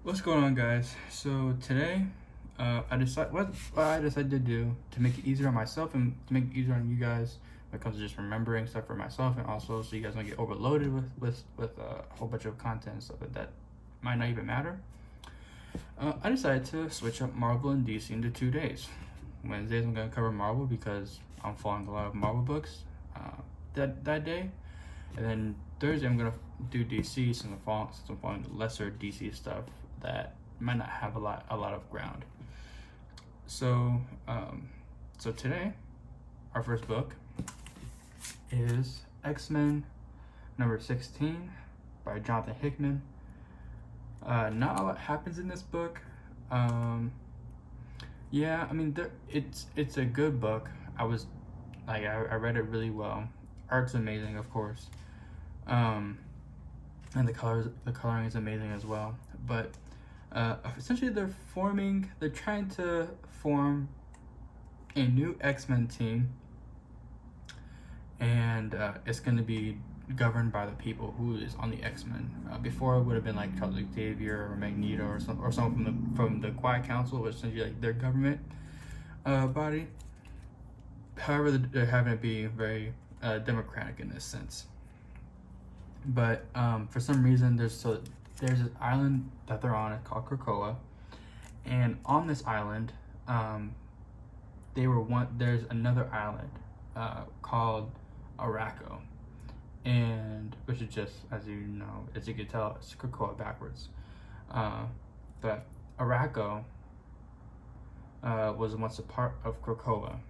What's going on, guys? So today, I decided what I decided to do to make it easier on myself and to make it easier on you guys when it comes to just remembering stuff for myself, and also so you guys don't get overloaded with a whole bunch of content and stuff that might not even matter. I decided to switch up Marvel and DC into 2 days. Wednesdays I'm gonna cover Marvel because I'm following a lot of Marvel books that day, and then Thursday I'm gonna do DC since I'm following the lesser DC stuff that might not have a lot of ground. So today our first book is X-Men number 16 by Jonathan Hickman. Not a lot happens in this book. Yeah, I mean it's a good book. I read it really well. Art's amazing, of course. And the coloring is amazing as well. But essentially they're trying to form a new X-Men team, and it's going to be governed by the people who is on the X-Men. Before it would have been like Charles Xavier or Magneto or someone from the Quiet Council, which is essentially like their government body. However, they're having it be very democratic in this sense. But for some reason, there's this island that they're on. It's called Krakoa, and on this island, there's another island called Araco, and which is just, as you know, as you can tell, it's Krakoa backwards. But Araco was once a part of Krakoa,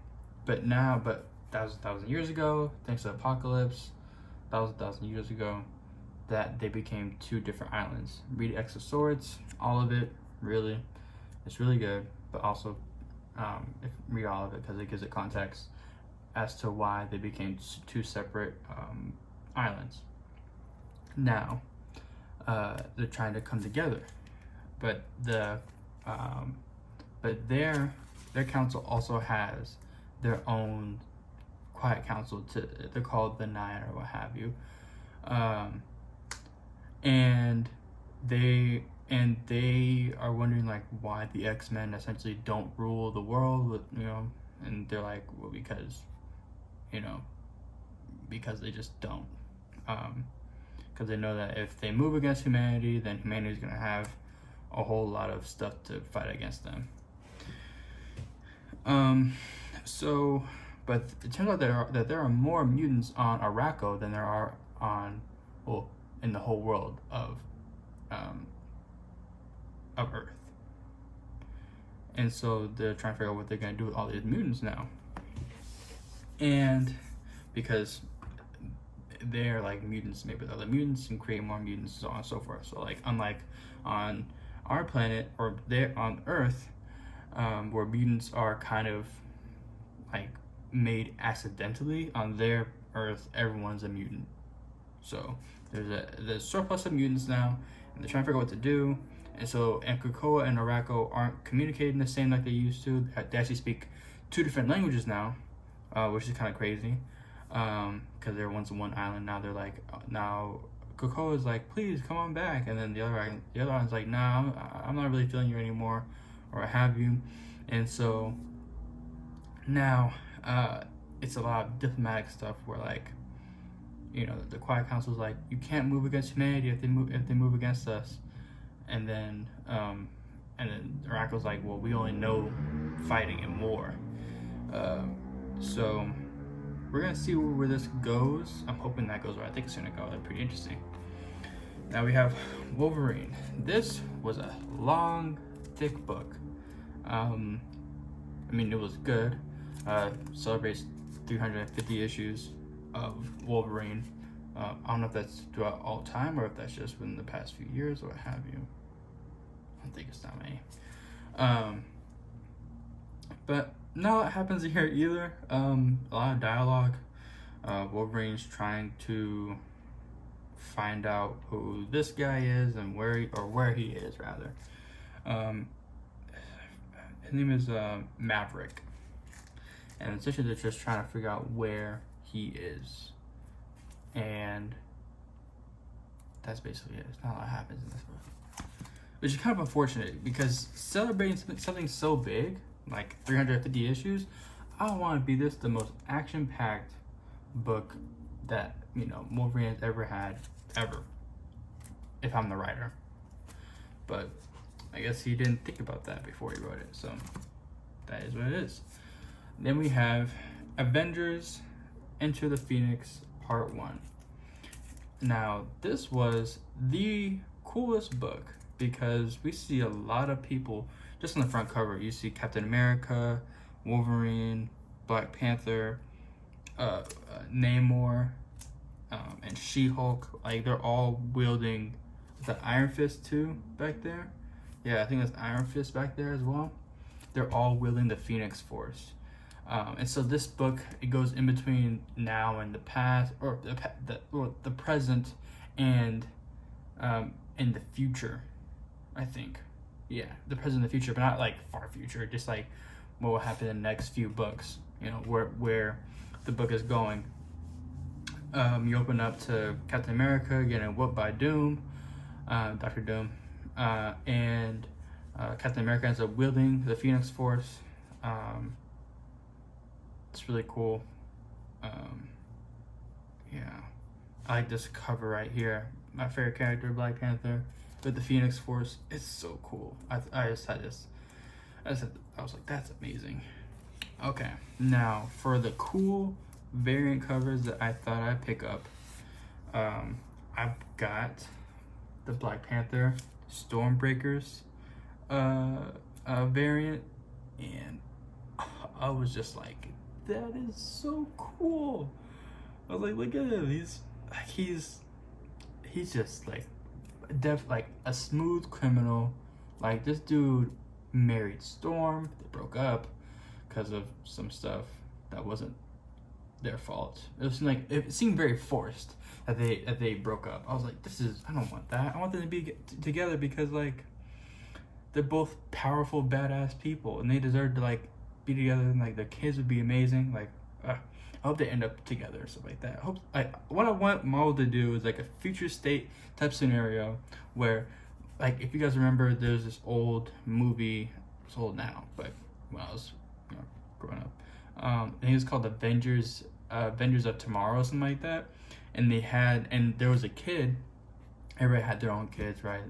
but that was 1,000 years ago, thanks to Apocalypse. That was 1,000 years ago that they became two different islands. Read X of Swords, all of it, really. It's really good, but also read all of it because it gives it context as to why they became two separate islands. Now, they're trying to come together, but their council also has their own quiet council. They're called the Nine or what have you, and they are wondering like why the X-Men essentially don't rule the world with, and they're like, well, because they just don't, because they know that if they move against humanity, then humanity is going to have a whole lot of stuff to fight against them. But it turns out that there are more mutants on Araco than there are in the whole world of Earth. And so they're trying to figure out what they're going to do with all these mutants now. And because they're like mutants, maybe with other mutants and create more mutants and so on and so forth. So like, unlike on our planet or there on Earth, where mutants are kind of like made accidentally, on their Earth everyone's a mutant. So there's surplus of mutants now, and they're trying to figure out what to do. And so Krakoa and Araco aren't communicating the same like they used to. They actually speak two different languages now, which is kind of crazy, because they were once one island. Now they're like, now Krakoa is like, please come on back, and then the other island's like, nah, I'm not really feeling you anymore, or what have you. And so now it's a lot of diplomatic stuff where, like, the Quiet Council is like, you can't move against humanity if they move against us, and then Araco's like, well, we only know fighting and war. So we're gonna see where this goes. I'm hoping that goes where I think it's gonna go. That's pretty interesting. Now we have Wolverine. This was a long, thick book. I mean, it was good. Celebrates 350 issues of Wolverine. I don't know if that's throughout all time or if that's just within the past few years or what have you. I don't think it's that many. But no, it happens here either. A lot of dialogue. Wolverine's trying to find out who this guy is and where he is rather. His name is Maverick, and essentially they're just trying to figure out where he is, and that's basically it. It's not a lot happens in this book. which is kind of unfortunate because celebrating something so big, like 350 issues, I don't want to be this the most action-packed book that, you know, Wolverine has ever had, ever, if I'm the writer. But I guess he didn't think about that before he wrote it, so that is what it is. Then we have Avengers Enter the Phoenix Part 1. Now, this was the coolest book because we see a lot of people, just on the front cover, you see Captain America, Wolverine, Black Panther, Namor, and She-Hulk. Like, they're all wielding the Iron Fist too back there. Yeah, I think that's Iron Fist back there as well. They're all wielding the Phoenix Force. And so this book, it goes in between now and the past, or the present, and in the future, I think. Yeah, the present and the future, but not like far future, just like what will happen in the next few books, you know, where the book is going. You open up to Captain America getting whooped by Doom, Dr. Doom, and Captain America ends up wielding the Phoenix Force. It's really cool. Yeah, I like this cover right here. My favorite character, Black Panther, with the Phoenix Force. It's so cool. I was like, that's amazing. Okay, now for the cool variant covers that I thought I'd pick up, I've got the Black Panther Stormbreakers variant, and I was just like, that is so cool. I was like, look at him. He's just like like a smooth criminal. Like, this dude married Storm. They broke up because of some stuff that wasn't their fault. It seemed very forced that they broke up. I was like, I don't want that. I want them to be together because, like, they're both powerful, badass people, and they deserve to, like, be together, and, like, their kids would be amazing. Like, I hope they end up together, stuff like that. What I want Marvel to do is like a future state type scenario where, like, if you guys remember, there's this old movie. It's old now, but when I was, you know, growing up, and it was called Avengers of Tomorrow, something like that. And there was a kid. Everybody had their own kids, right?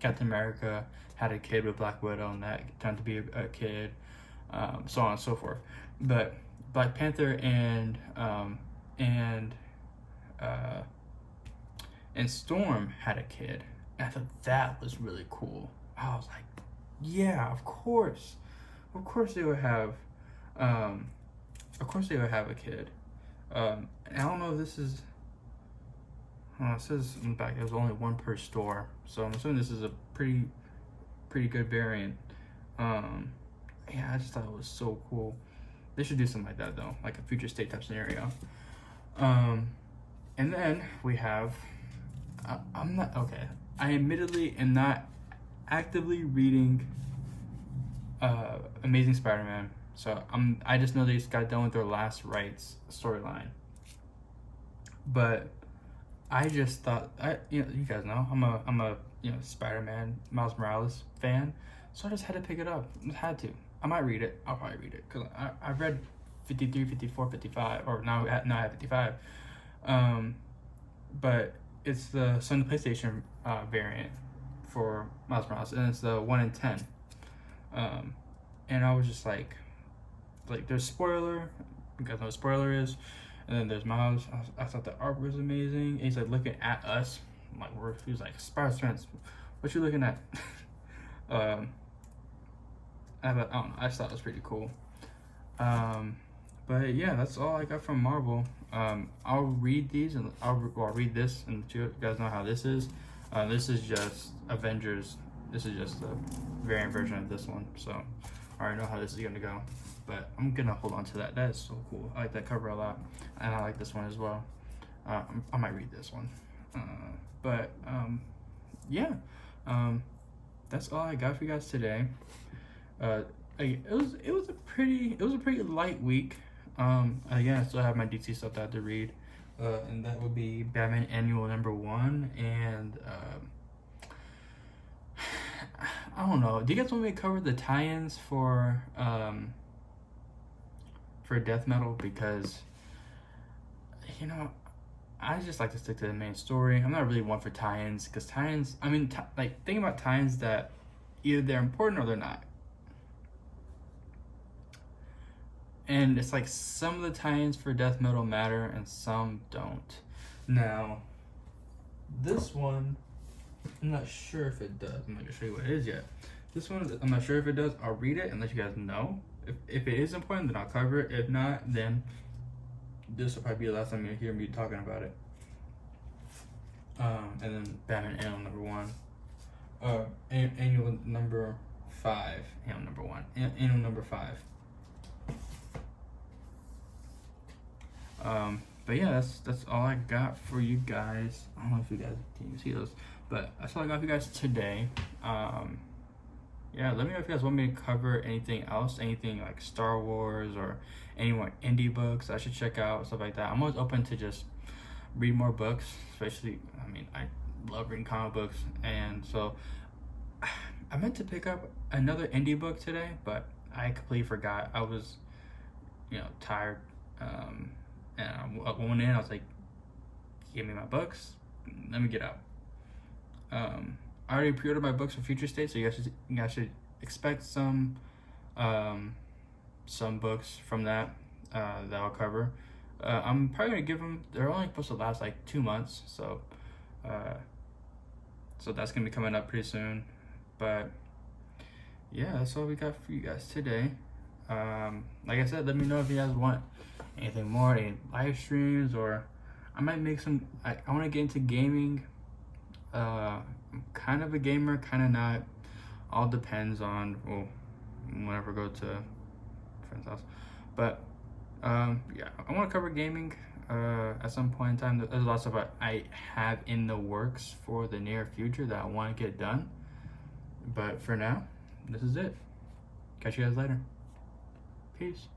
Captain America had a kid with Black Widow, and that turned to be a kid. So on and so forth. But Black Panther and Storm had a kid. And I thought that was really cool. I was like, yeah, of course they would have a kid. And I don't know if this is, it says in the back there's only one per store, so I'm assuming this is a pretty good variant. Yeah, I just thought it was so cool. They should do something like that though, like a future state type scenario. And then we have, I admittedly am not actively reading Amazing Spider-Man, so I just know they just got done with their Last Rites storyline. But I just thought, you guys know, I'm a Spider-Man Miles Morales fan, so I just had to pick it up. I had to. I might read it. I'll probably read it because I've read 53, 54, 55, or now I have 55. But it's the Sony PlayStation variant for Miles Morales, and it's the 1 in 10. And I was just like there's spoiler. You guys know what spoiler is. And then there's Miles. I thought the art was amazing. And he's like looking at us. He was like, Spider-Man, what you looking at? I don't know. I just thought it was pretty cool. But yeah, that's all I got from Marvel. I'll read these, and I'll read this, and you guys know how this is. This is just Avengers. This is just the variant version of this one. So I already know how this is gonna go. But I'm gonna hold on to that. That is so cool. I like that cover a lot, and I like this one as well. I might read this one. Yeah. That's all I got for you guys today. It was a pretty light week. Again, I still have my DC stuff that I have to read, and that would be Batman Annual #1 and I don't know. Do you guys want me to cover the tie-ins for death metal? Because, you know, I just like to stick to the main story. I'm not really one for tie-ins, because tie-ins, I mean, like, think about tie-ins that either they're important or they're not. And it's like some of the tie-ins for death metal matter and some don't. Now, this one, I'm not sure if it does. I'm not gonna show you what it is yet. This one, I'm not sure if it does. I'll read it and let you guys know. If it is important, then I'll cover it. If not, then this will probably be the last time you hear me talking about it. And then Batman Annual number 1. Annual number 5. Annual number 1. Annual number 5. But yeah, that's all I got for you guys. I don't know if you guys can see those, but that's all I got for you guys today. Yeah, let me know if you guys want me to cover anything else, anything like Star Wars or any more indie books I should check out, stuff like that. I'm always open to just read more books, especially, I mean, I love reading comic books, and so I meant to pick up another indie book today, but I completely forgot. I was, tired, and I went in, I was like, give me my books, let me get out. I already pre-ordered my books for Future State, so you guys should expect some books from that that I'll cover. I'm probably gonna give them. They're only supposed to last like 2 months, so that's gonna be coming up pretty soon. But yeah, that's all we got for you guys today. Like I said, let me know if you guys want anything more, any live streams, or I might make some. I want to get into gaming. I'm kind of a gamer, kind of not. All depends on whenever I go to a friend's house. But yeah, I want to cover gaming at some point in time. There's lots of I have in the works for the near future that I want to get done. But for now, this is it. Catch you guys later. Peace.